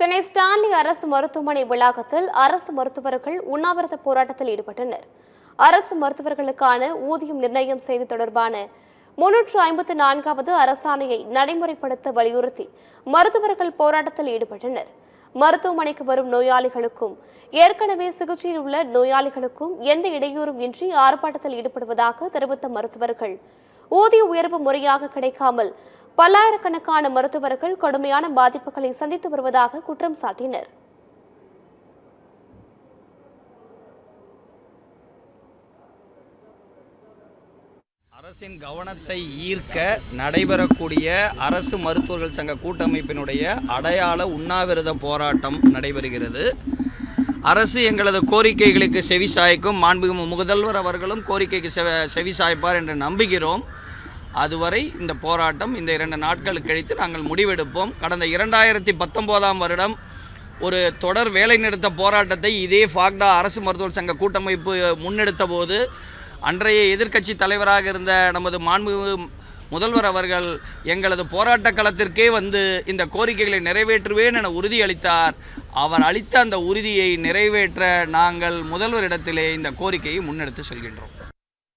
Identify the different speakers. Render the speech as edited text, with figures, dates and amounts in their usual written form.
Speaker 1: Chennai Stanley அரசு மருத்துவமனை வளாகத்தில் அரசு மருத்துவர்கள் உண்ணாவிரத போராட்டத்தில் ஈடுபட்டனர். அரசு மருத்துவர்களுக்கான ஊதியம் நிர்ணயம் செய்து தொடர்பான 354வது அரசாணையை நடைமுறைப்படுத்த வலியுறுத்தி மருத்துவர்கள் போராட்டத்தில் ஈடுபட்டனர். மருத்துவமனைக்கு வரும் நோயாளிகளுக்கும் ஏற்கனவே சிகிச்சையில் உள்ள நோயாளிகளுக்கும் எந்த இடையூறும் இன்றி ஆர்ப்பாட்டத்தில் ஈடுபடுவதாக தெரிவித்த மருத்துவர்கள் ஊதிய உயர்வு முறையாக கிடைக்காமல் பல்லாயிரக்கணக்கான மருத்துவர்கள் கடுமையான பாதிப்புகளை சந்தித்து வருவதாக குற்றம் சாட்டினர்.
Speaker 2: அரசின் கவனத்தை ஈர்க்க நடைபெறக்கூடிய அரசு மருத்துவர்கள் சங்க கூட்டமைப்பினுடைய அடையாள உண்ணாவிரத போராட்டம் நடைபெறுகிறது. அரசு எங்களது கோரிக்கைகளுக்கு செவிசாய்க்கும், மாண்புமிகு முதல்வர் அவர்களும் கோரிக்கைக்கு செவிசாய்ப்பார் என்று நம்புகிறோம். அதுவரை இந்த போராட்டம் இந்த 2 நாட்கள் கழித்து நாங்கள் முடிவெடுப்போம். கடந்த 2019ஆம் வருடம் ஒரு தொடர் வேலைநிறுத்த போராட்டத்தை இதே ஃபாக்டா அரசு மருத்துவர்கள் சங்க கூட்டமைப்பு முன்னெடுத்த போது அன்றைய எதிர்க்கட்சி தலைவராக இருந்த நமது மாண்புமிகு முதல்வர் அவர்கள் எங்களது போராட்ட களத்திற்கே வந்து இந்த கோரிக்கைகளை நிறைவேற்றுவேன் என உறுதியளித்தார். அவர் அளித்த அந்த உறுதியை நிறைவேற்ற நாங்கள் முதல்வரிடத்திலே இந்த கோரிக்கையை முன்னெடுத்து செல்கின்றோம்.